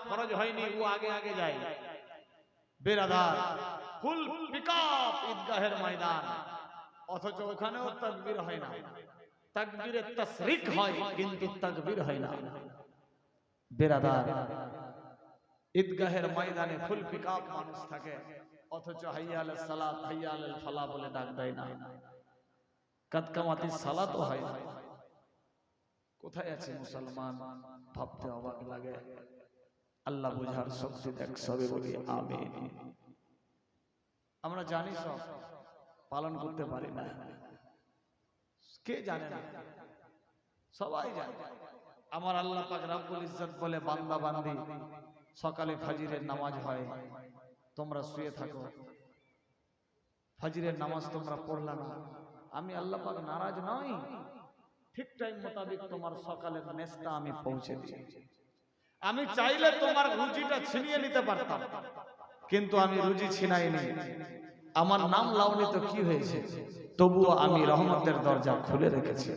ফরজ হয়নি, ও আগে আগে যায়। বেরাদার, ফুল পিকআপ ঈদগাহের ময়দান, অথচ ওখানেও তাকবীর হয় না। তাকবীরে তাশরিক হয় কিন্তু তাকবীর হয় না। বেরাদার, ঈদগাহের ময়দানে ফুল পিকআপ মানুষ থাকে, অথচ হাইয়া আলাস সালাত হাইয়া আলাল ফালাহ বলে ডাক দেয় না। কাদকামাতিস সালাতও হয় না। কোথায় আছে মুসলমান? ভাবতে অবাক লাগে। আল্লাহ বুঝার শক্তি দেখ, সবে বলি আমিন। আমরা জানি সব, পালন করতে পারি না। কে জানে না? সবাই জানে। আমার আল্লাহ পাক রব্বুল ইজ্জত বলে, বান্দা বান্দি সকালে ফজরের নামাজ হয়, তোমরা শুয়ে থাকো, ফজরের নামাজ তোমরা পড়লা না, আমি আল্লাহ পাক নারাজ নই। ঠিক টাইম মোতাবেক তোমার সকালের নেশা আমি পৌঁছে দিই। আমি চাইলে তোমার রুজিটা ছিনিয়ে নিতে পারতাম, কিন্তু আমি রুজি ছিনাইনি। আমার নাম লাউনি তো কি হয়েছে, তবুও আমি রহমতের দরজা খুলে রেখেছি।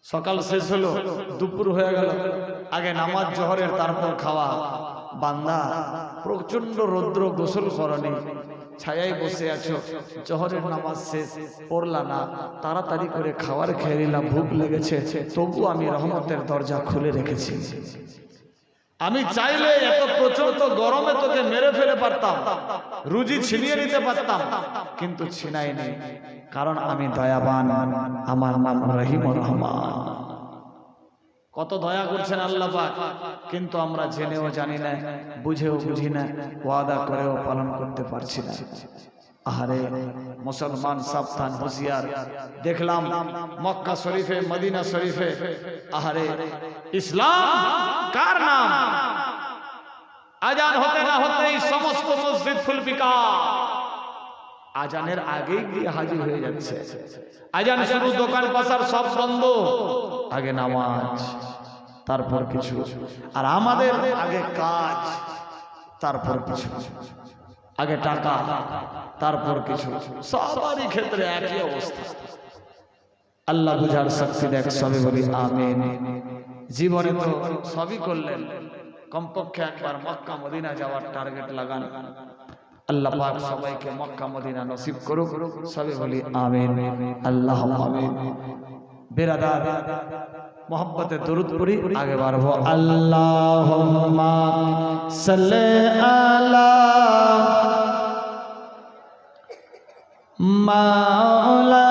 সকাল শেষ হলো, দুপুর হয়ে গেল, আগে নামাজ জোহরের, তারপর খাওয়া। বান্দা, প্রচন্ড রৌদ্র, গোসল করনি, ছায়ায় বসে আছো, জোহরের নামাজ শেষ, পড়লা না, তাড়াতাড়ি করে খাবার খেয়ে নিলাম, ভুক লেগেছে, তবু আমি রহমতের দরজা খুলে রেখেছি। আমি চাইলে এত প্রচন্ড গরমে তোকে মেরে ফেলে পারতাম, রুজি ছিনিয়ে নিতে পারতাম, কিন্তু ছিনাইনি, কারণ আমি দয়াবান, আমার নাম রহিম রহমান। কত দয়া করছেন আল্লাহ পাক, কিন্তু আমরা জেনেও জানি না, বুঝেও বুঝি না, ওয়াদা করেও পালন করতে পারছি না। আহারে মুসলমান, সাবধান, হুঁশিয়ার। দেখলাম মক্কা শরীফে, মদিনা শরীফে, আহারে ইসলাম কার নাম, আজান হতে না হতেই সমস্ত মসজিদ ফুল পিকআপ। আজানের আগেই গিয়ে হাজির হয়ে যাচ্ছে। আজান শুরু, দোকান পাশার সব বন্ধ, আগে নামাজ, তারপর কিছু। আর আমাদের আগে কাজ, তারপর কিছু, আগে টাকা, তারপর কিছু। সবারই ক্ষেত্রে একই অবস্থা। আল্লাহ বুঝার শক্তি দেখ, সবে বলি আমিন। জীবনে তো সবই করলেন, কমপক্ষে একবার মক্কা মদিনা যাওয়ার টার্গেট লাগান। আল্লাহ পাক সবাইকে মক্কা মদিনা নসিব করুক, সবে বলি আমিন, আল্লাহ আমিন। বেরাদার, মোহাম্মতে দরুদ পড়ি, আগে বাড়বো। আল্লাহুম্মা সাল্লি আলা মাওলানা